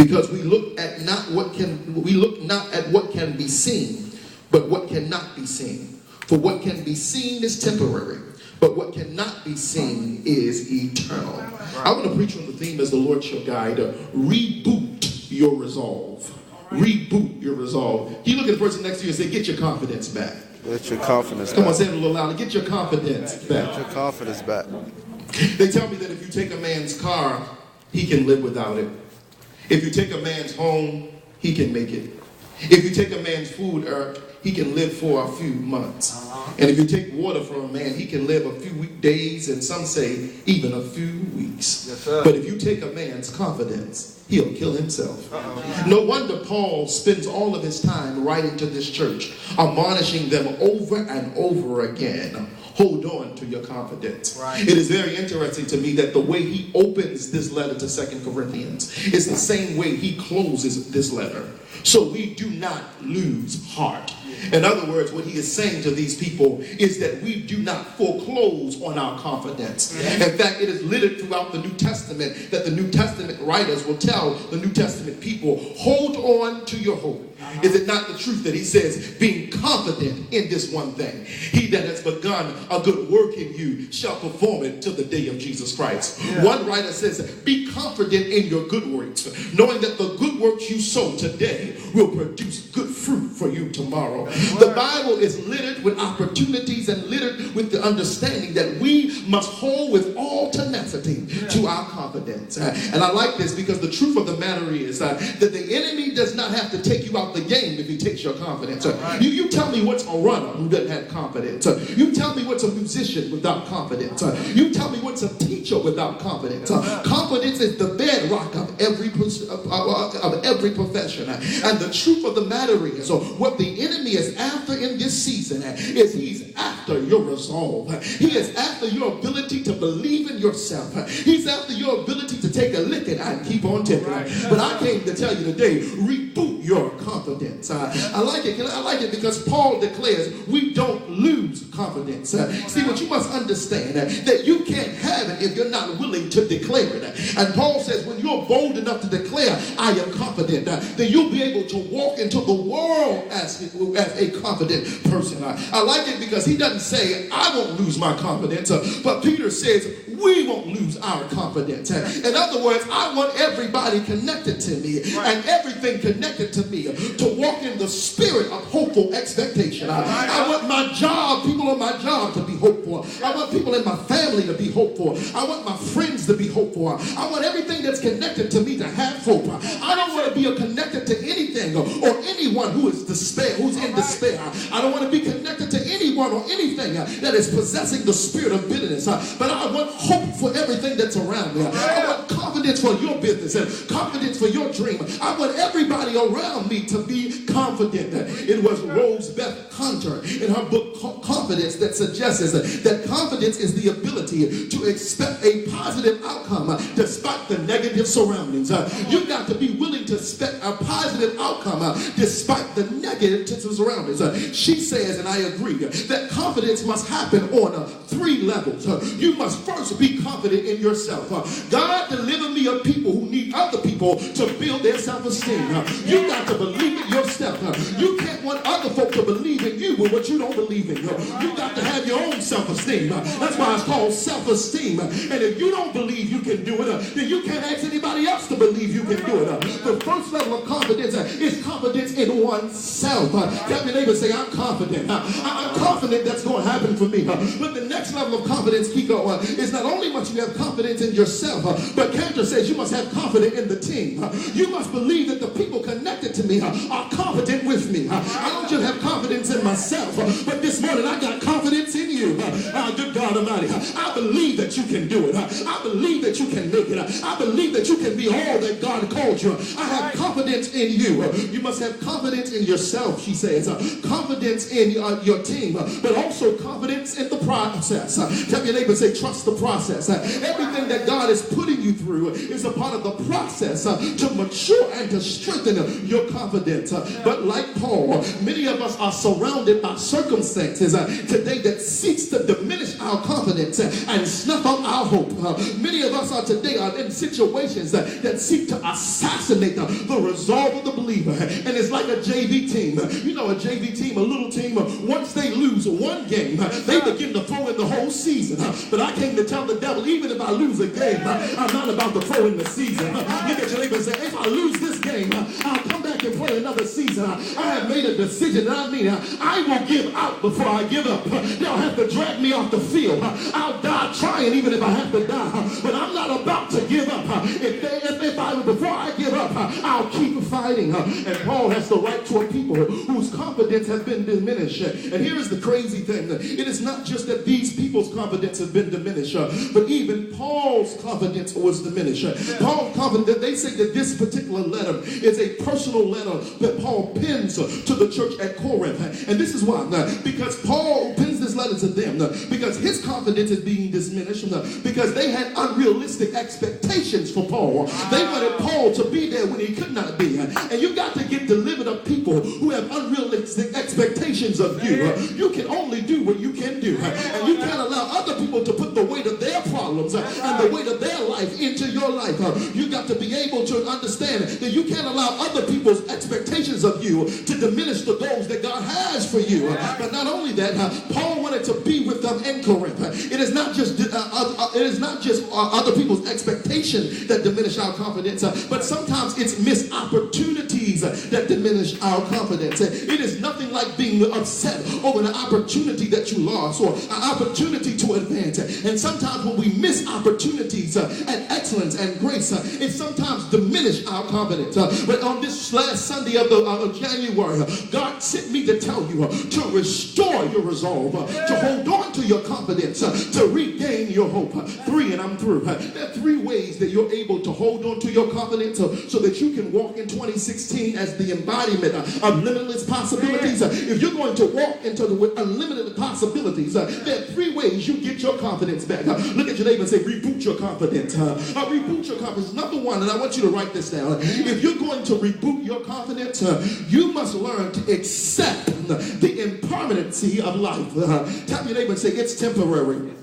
Because we look not at what can be seen, but what cannot be seen. For what can be seen is temporary, but what cannot be seen is eternal. I want to preach on the theme, as the Lord shall guide, reboot your resolve. Reboot your resolve. You look at the person next to you and say, get your confidence back. Get your confidence back. Come on, say it a little louder. Get your confidence back. Get your confidence back. They tell me that if you take a man's car, he can live without it. If you take a man's home, he can make it. If you take a man's food, he can live for a few months. And if you take water from a man, he can live a few days, and some say even a few weeks. Yes, sir. But if you take a man's confidence, he'll kill himself. No wonder Paul spends all of his time writing to this church, admonishing them over and over again. Hold on to your confidence. Right. It is very interesting to me that the way he opens this letter to 2 Corinthians is the same way he closes this letter. So we do not lose heart. In other words, what he is saying to these people is that we do not foreclose on our confidence. In fact, it is littered throughout the New Testament that the New Testament writers will tell the New Testament people, hold on to your hope. Is it not the truth that he says, being confident in this one thing, he that has begun a good work in you shall perform it till the day of Jesus Christ. One writer says, be confident in your good works, knowing that the good works you sow today will produce good fruit for you tomorrow. The Bible is littered with opportunities and littered with the understanding that we must hold with all tenacity to our confidence. And I like this because the truth of the matter is that the enemy does not have to take you out the game if he takes your confidence. You tell me what's a runner who doesn't have confidence. You tell me what's a musician without confidence. You tell me what's a teacher without confidence. Confidence is the bedrock of every profession. And the truth of the matter is, what the enemy is after in this season is he's after your resolve. He is after your ability to believe in yourself. He's after your ability to take a licking and keep on ticking. But I came to tell you today, reboot your confidence. I like it. I like it because Paul declares we don't lose confidence. See, what you must understand that you can't have it if you're not willing to declare it. And Paul says when you're bold enough to declare I am confident, then you'll be able to walk into the world as a confident person. I like it because he doesn't say I won't lose my confidence, but Peter says we won't lose our confidence. In other words, I want everybody connected to me and everything connected to me to walk in the spirit of hopeful expectation. I want my job, people on my job to be hopeful. I want people in my family to be hopeful. I want my friends to be hopeful. I want everything that's connected to me to have hope. I don't want to be connected to anything or anyone who's in despair. I don't want to be connected to anyone or anything that is possessing the spirit of bitterness. But I want hope for everything that's around me. I want confidence for your business and confidence for your dream. I want everybody around me to be confident. It was Rose Beth Hunter in her book Confidence that suggests that confidence is the ability to expect a positive outcome despite the negative surroundings. You've got to be willing to expect a positive outcome despite the negative surroundings. She says, and I agree, that confidence must happen on 3 levels. You must first be confident in yourself. God delivered me of people who need other people to build their self-esteem. You got to believe in yourself. You can't want other folk to believe in you with what you don't believe in. You got to have your own self-esteem. That's why it's called self-esteem. And if you don't believe you can do it, then you can't ask anybody else to believe you can do it. The first level of confidence is confidence in oneself. Tell your neighbor, say, I'm confident. I'm confident that's going to happen for me. But the next level of confidence, Kiko, is not only must you have confidence in yourself, but Cantor says you must have confidence in the team. You must believe that the people connected to me are confident with me. I don't just have confidence in myself, but this morning I got confidence in you. Good God Almighty. I believe that you can do it. I believe that you can make it. I believe that you can be all that God called you. I have confidence in you. You must have confidence in yourself, she says. Confidence in your team, but also confidence in the process. Tell your neighbor, say, trust the process. Everything that God is putting you through through is a part of the process to mature and to strengthen your confidence. But like Paul, many of us are surrounded by circumstances today that seeks to diminish our confidence and snuff out our hope. Many of us are today in situations that seek to assassinate the resolve of the believer. And it's like a JV team. You know, a JV team, a little team, once they lose one game, they begin to throw in the whole season. But I came to tell the devil, even if I lose a game, I'm not about to throw in the season. Look at your neighbor and say, if I lose this game, I'll come back and play another season. I have made a decision, and I will give out before I give up. They'll have to drag me off the field. I'll die trying, even if I have to die. But I'm not about to give up. Before I give up, I'll keep fighting. And Paul has to write to a people whose confidence has been diminished. And here is the crazy thing. It is not just that these people's confidence has been diminished, but even Paul's confidence was diminished. Paul's confidence, they say that this particular letter is a personal letter that Paul pens to the church at Corinth. And this is why. Because Paul pens this letter to them because his confidence is being diminished because they had unrealistic expectations for Paul. They wanted Paul to be there when he could not be. And you got to get delivered of people who have unrealistic expectations of you. You can only do what you can do. And you can't allow other people to put the weight of their problems and the weight of their life into your life. You got to be able to understand that you can't allow other people's expectations of you to diminish the goals that God has for you. But not only that, Paul wanted to be with them in Corinth. It is not just other people's expectations that diminish our confidence, but sometimes it's missed opportunities that diminish our confidence. It is nothing like being upset over an opportunity that you lost or an opportunity to advance. And sometimes when we miss opportunities and excellence and grace, it sometimes diminish our confidence. But on this last Sunday of January, God sent me to tell you to restore your resolve, to hold on to your confidence, to regain your hope. And I'm through. There are 3 ways that you're able to hold on to your confidence so that you can walk in 2016 as the embodiment of limitless possibilities. If you're going to walk into the unlimited possibilities, there are 3 ways you get your confidence back. Look at your neighbor and say, reboot your confidence. Reboot your confidence. Number 1, and I want you to write this down. If you're going to reboot your confidence, you must learn to accept the impermanency of life. Tap your neighbor and say, it's temporary.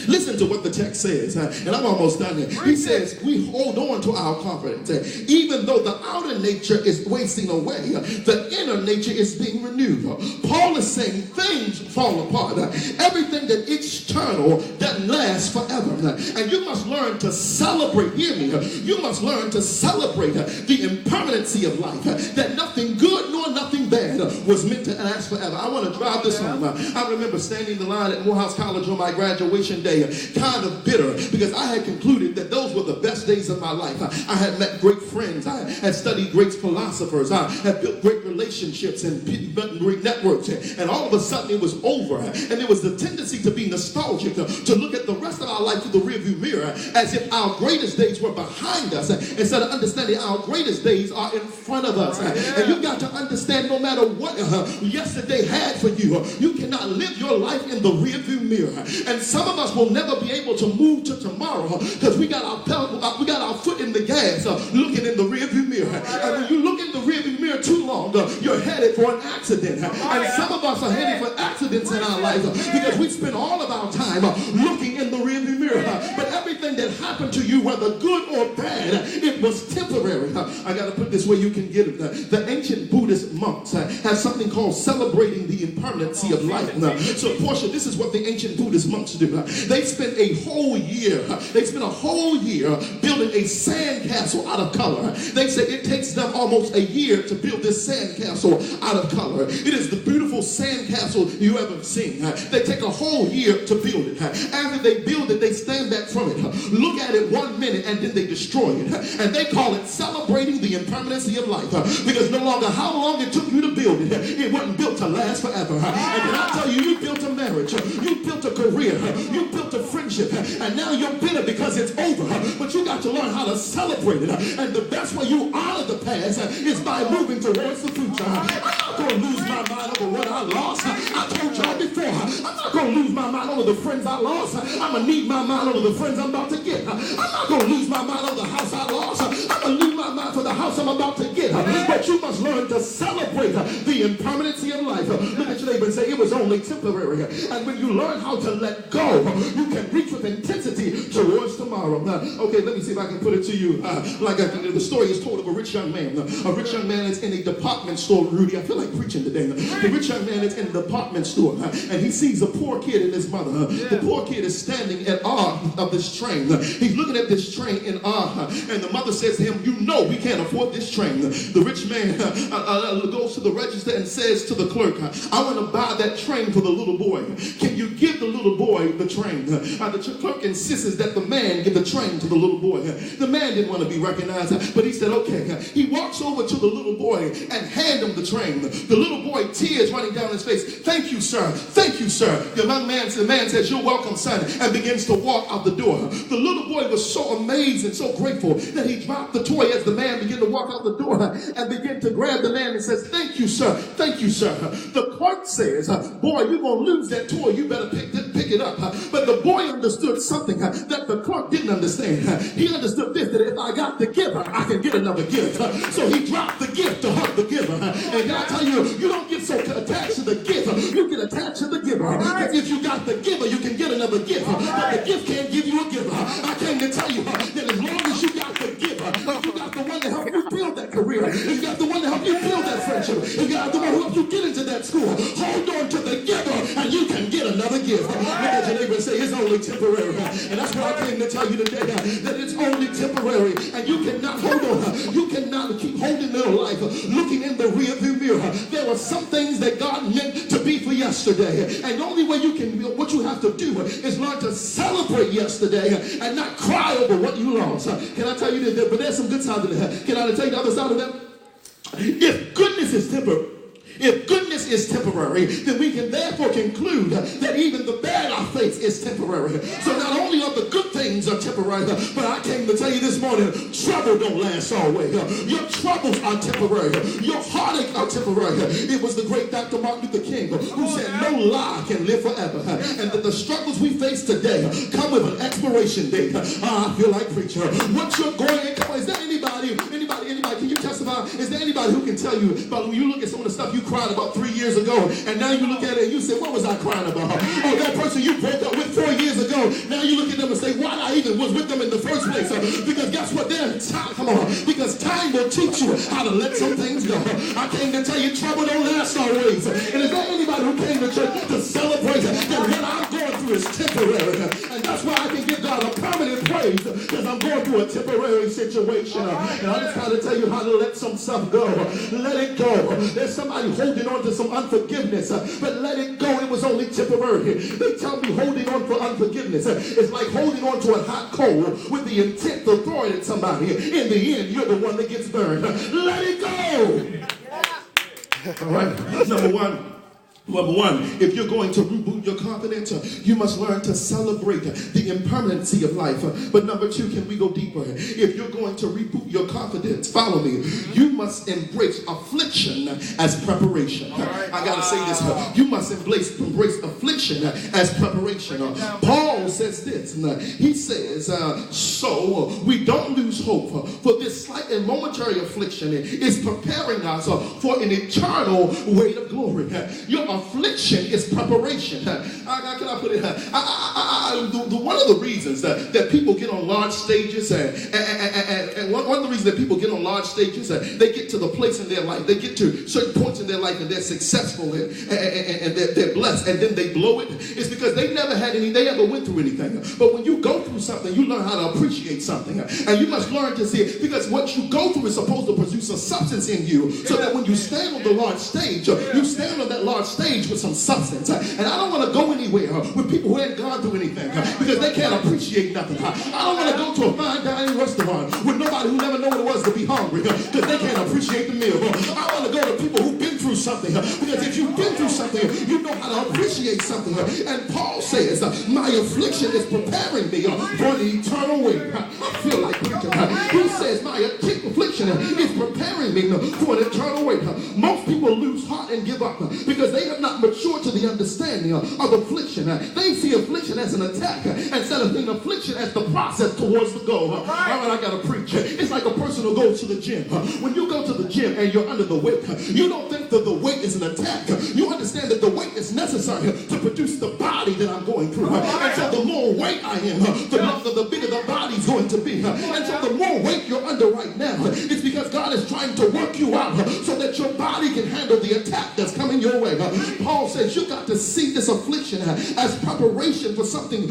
Listen to what the text says, and I'm almost done here. He says, we hold on to our confidence. Even though the outer nature is wasting away, the inner nature is being renewed. Paul is saying things fall apart. Everything that external that lasts forever. And you must learn to celebrate, hear me, you must learn to celebrate the impermanency of life. That nothing good nor nothing bad was meant to last forever. I want to drive this home. I remember standing in the line at Morehouse College on my graduation day, kind of bitter because I had concluded that those were the best days of my life. I had met great friends. I had studied great philosophers. I had built great relationships and great networks. And all of a sudden it was over. And there was the tendency to be nostalgic, to look at the rest of our life through the rearview mirror as if our greatest days were behind us instead of understanding our greatest days are in front of us. And you got to understand no matter what yesterday had for you, you cannot live your life in the rearview mirror. And some of us will never be able to move to tomorrow because we got our foot in the gas looking in the rearview mirror. And when you look in the rearview mirror too long, you're headed for an accident. And some of us are headed for accidents in our life because we spend all of our time looking in the rearview mirror. But everything that happened to you, whether good or bad, it was temporary. I got to put this where you can get it. The ancient Buddhist monks have something called celebrating the impermanency of life. So, Portia, this is what the ancient Buddhist monks do. They spent a whole year building a sandcastle out of color. They say it takes them almost a year to build this sandcastle out of color. It is the beautiful sandcastle you ever seen. They take a whole year to build it. After they build it, they stand back from it, look at it 1 minute, and then they destroy it. And they call it celebrating the impermanency of life. Because no longer how long it took you to build it, it wasn't built to last forever. And then I tell you, you built a marriage, you built a career, you built a friendship, and now you're bitter because it's over. But you got to learn how to celebrate it. And the best way you honor the past is by moving towards the future. I'm not going to lose my mind over what I lost. I told y'all before, I'm not going to lose my mind over over the friends I lost. I'm going to need my mind over the friends I'm about to get. I'm not going to lose my mind over the house I lost. I'm going to lose my mind for the house I'm about to get. But you must learn to celebrate the impermanency of life. Look at your neighbor and say, it was only temporary. And when you learn how to let go, you can reach with intensity towards tomorrow. Okay, let me see if I can put it to you. The story is told of a rich young man. A rich young man is in a department store, Rudy. I feel like preaching today. The rich young man is in a department store, and he sees a poor kid and his mother. The poor kid is standing in awe of this train. He's looking at this train in awe, and the mother says to him, you know we can't afford this train. The rich man goes to the register and says to the clerk, I want to buy that train for the little boy. Can you give the little boy the train? The clerk insists that the man give the train to the little boy. The man didn't want to be recognized, but he said, okay. He walks over to the little boy and hand him the train. The little boy, tears running down his face. Thank you, sir. Thank you, sir. The man says, you're welcome, son, and begins to walk out the door. The little boy was so amazed and so grateful that he dropped the toy as the man began to walk out the door and began to grab the man and says, thank you, sir. Thank you, sir. The clerk says, boy, you're going to lose that toy. You better pick it up. But the boy understood something that the clerk didn't understand. He understood this, that if I got the giver, I can get another gift. So he dropped the gift to hug the giver. And can I tell you, you don't get so attached to the giver. You get attached to the giver. If you got the giver, you can get another gift. But the gift can't give you a giver. I came to tell you that as long as you got the giver, you got the one to help you build that career. You got the one to help you build that friendship. You got the one who helps you get into that school. Hold on to the giver and you can get another gift. Look at your neighbor and say, it's only temporary. And that's what I came to tell you today, that it's only temporary. And you cannot hold on. You cannot keep holding your life looking in the rearview mirror. There are some things that God meant to be for yesterday. And the only way you can, what you have to do is learn to celebrate yesterday and not cry over what you lost. Can I tell you this? But there's some good side to that. Can I tell you the other side of that? If goodness is temporary, then we can therefore conclude that even the bad I face is temporary. So not only are the good things are temporary, but I came to tell you this morning, trouble don't last always. Your troubles are temporary. Your heartache are temporary. It was the great Dr. Martin Luther King who said no lie can live forever. And that the struggles we face today come with an expiration date. I feel like preacher. What you're going to, is there anybody, can you testify? Is there anybody who can tell you about when you look at some of the stuff you cried about 3 years ago, and now you look at it and you say, what was I crying about? Oh, that person you broke up with 4 years ago, now you look at them and say, why I even was with them in the first place? Because guess what? Because time will teach you how to let some things go. I came to tell you, trouble don't last always. And is there anybody who came to church to celebrate that what I'm going through is temporary? And that's why I can give God a permanent praise, because I'm going through a temporary situation. And I just got to tell you how to let some stuff go. Let it go. There's somebody holding on to some unforgiveness, but let it go. It was only temporary. They tell me holding on for unforgiveness is like holding on to a hot coal with the intent to throw it at somebody. In the end, you're the one that gets burned. Let it go. All right. Number one, if you're going to reboot your confidence, you must learn to celebrate the impermanency of life. But number two, can we go deeper? If you're going to reboot your confidence, follow me, you must embrace affliction as preparation. I got to say this. You must embrace affliction as preparation. Paul says this. He says, so we don't lose hope, for this slight and momentary affliction is preparing us for an eternal weight of glory. Your affliction is preparation. How can I put it? One of the reasons that people get on large stages, and one of the reasons that people get on large stages, they get to the place in their life, they get to certain points in their life, and they're successful and they're blessed, and then they blow it. It's because they never went through anything. But when you go through something, you learn how to appreciate something, and you must learn to see it, because what you go through is supposed to produce a substance in you, so that when you stand on the large stage, you stand on that large stage with some substance. And I don't want to go anywhere with people who ain't gone through anything, because they can't appreciate nothing. I don't want to go to a fine dining restaurant with nobody who never knew what it was to be hungry, because they can't appreciate the meal. I want to go to people who've been through something, because if you've been through something, you know how to appreciate something. And Paul says, my affliction is preparing me for the eternal weight. I feel like preaching. He says, my affliction is preparing claiming for an eternal weight. Most people lose heart and give up because they have not matured to the understanding of affliction. They see affliction as an attack instead of being affliction as the process towards the goal. All right, I gotta preach. It's like a person who goes to the gym. When you go to the gym and you're under the weight, you don't think that the weight is an attack. You understand that the weight is necessary to produce the body that I'm going through. And so the more weight I am, the bigger the body's going to be. And so the more weight you're under right now, it's because God is trying to work you out so that your body can handle the attack that's coming your way. Paul says you got to see this affliction as preparation for something,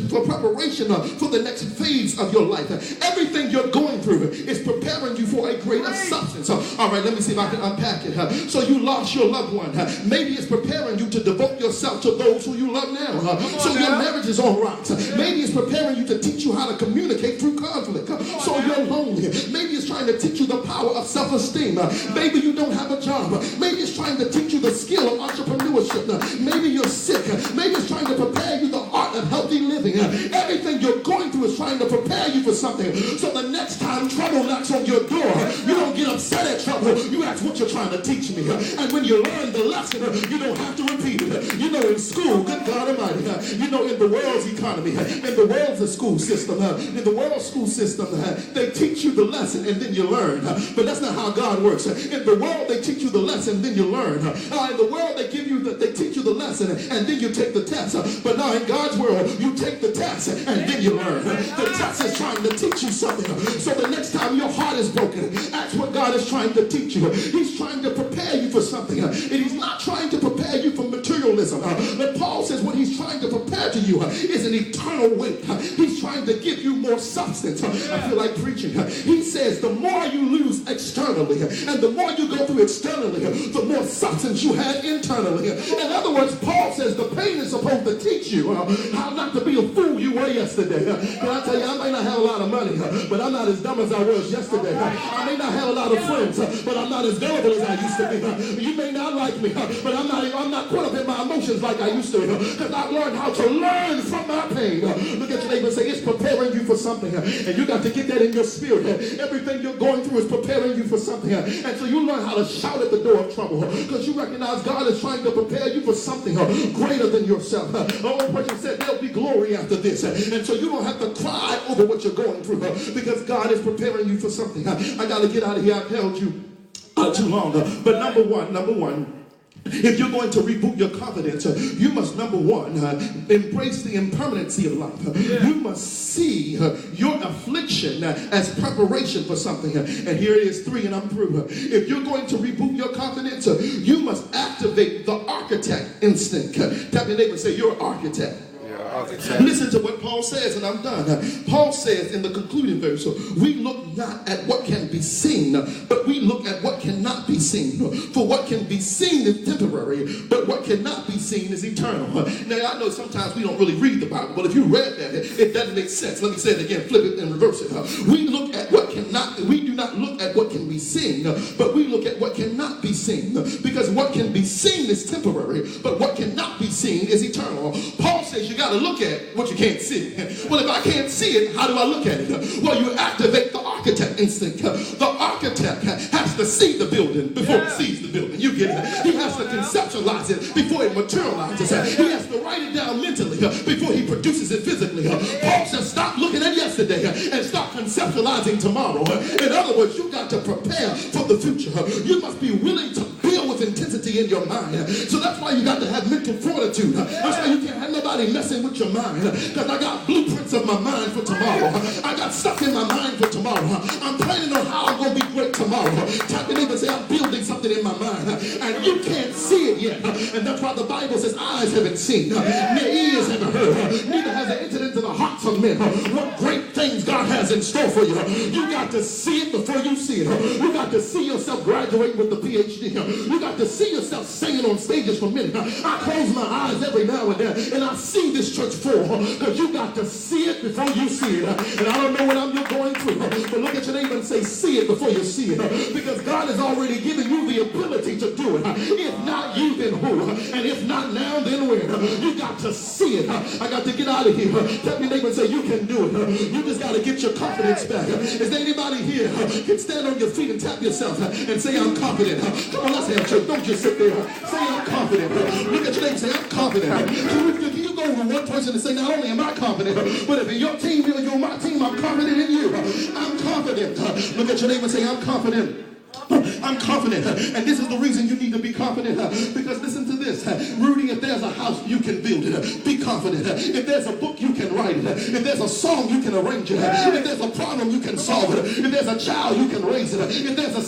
for preparation for the next phase of your life. Everything you're going through is preparing you for a greater substance. All right, let me see if I can unpack it. So you lost your loved one. Maybe it's preparing you to devote yourself to those who you love now. So your marriage is on rocks. Maybe it's preparing you to teach you how to communicate through conflict. So you're lonely. Maybe it's trying to teach you the power of self-esteem. Maybe you don't have a job. Maybe it's trying to teach you the skill of entrepreneurship. Maybe you're sick. Maybe it's trying to prepare you the art of healthy living. Everything you're going through is trying to prepare you for something. So the next time trouble knocks on your door, you don't get upset at trouble. You ask what you're trying to teach me. And when you learn the lesson, you don't have to repeat it. You know, in school, good God Almighty, you know, in the world's economy, in the world's school system, in the world's school system, they teach you the lesson and then you learn. But that's not how God works. In the world, they teach you the lesson, then you learn. In the world, they teach you the lesson and then you take the test. But now in God's world, you take the test and then you learn. The test is trying to teach you something. So the next time your heart is broken, that's what God is trying to teach you. He's trying to prepare you for something. And he's not trying to prepare you for materialism. But Paul says what he's trying to prepare to you is an eternal weight. He's trying to give you more substance. I feel like preaching. He says the more you lose externally and the more you go through externally, the more substance you have internally. In other words, Paul says the pain is supposed to teach you how not to be a fool you were yesterday. Can I tell you, I may not have a lot of money, but I'm not as dumb as I was yesterday. I may not have a lot of friends, but I'm not as gullible as I used to be. You may not like me, but I'm not caught up in my emotions like I used to, because I've learned how to learn from my pain. Look at your neighbor and say, it's preparing you for something, and you got to get that in your spirit. Everything you're going through is preparing you for something, and so you learn how to shout at the door of trouble, because you recognize God is trying to prepare you for something greater than yourself. The old person said there'll be glory after this, and so you don't have to cry over what you're going through, because God is preparing you for something. I got to get out of here. I've held you too long. But number one, if you're going to reboot your confidence, you must, number one, embrace the impermanency of life. You must see your affliction as preparation for something. And here it is, 3, and I'm through. If you're going to reboot your confidence, you must activate the architect instinct. Tap your neighbor and say, you're an architect. Listen to what Paul says, and I'm done. Paul says in the concluding verse, we look not at what can be seen, but we look at what cannot be seen. For what can be seen is temporary, but what cannot be seen is eternal. Now, I know sometimes we don't really read the Bible, but if you read that, it doesn't make sense. Let me say it again, flip it and reverse it. We look at what cannot, we do not look at what can be seen, but we look at what cannot be seen. Because what can be seen is temporary, but what cannot be seen is eternal. Paul says you got to look at what you can't see. Well, if I can't see it, how do I look at it? Well, you activate the architect instinct. The architect has to see the building before he sees the building. You get it? He has to conceptualize it before it materializes. He has to write it down mentally before he produces it physically. Paul says stop looking at yesterday and start conceptualizing tomorrow. In other words, you got to prepare for the future. You must be willing to build with intensity in your mind. So that's why you got to have mental fortitude. That's why you can't have nobody messing with your mind, because I got blueprints of my mind for tomorrow. I got stuff in my mind for tomorrow. I'm planning on how I'm going to be great tomorrow. Tap your neighbor and say, I'm building something in my mind, and you can't see it yet. And that's why the Bible says eyes haven't seen, near ears haven't heard, neither has it entered into the hearts of men what great things God has in store for you. You got to see it before you see it. You got to see yourself graduating with the PhD. You got to see yourself singing on stages for men. I close my eyes every now and then, and I see this church full, because you got to see it before you see it. And I don't know what you're going through, but look at your neighbor and say, see it before you see it, because God has already given you the ability to do it. If not you, then who? And if not now, then when? You got to see it. I got to get out of here. Tell your neighbor and say, you can do it. You just just got to get your confidence back. Is there anybody here can stand on your feet and tap yourself and say, I'm confident? Come on, let's have church. Don't just sit there. Say, I'm confident. Look at your neighbor and say, I'm confident. Can you go with one person and say, not only am I confident, but if your team, you're my team, I'm confident in you. I'm confident. Look at your neighbor and say, I'm confident. I'm confident, and this is the reason you need to be confident, because listen to this, Rudy, if there's a house, you can build it. Be confident. If there's a book, you can write it. If there's a song, you can arrange it. If there's a problem, you can solve it. If there's a child, you can raise it. If there's a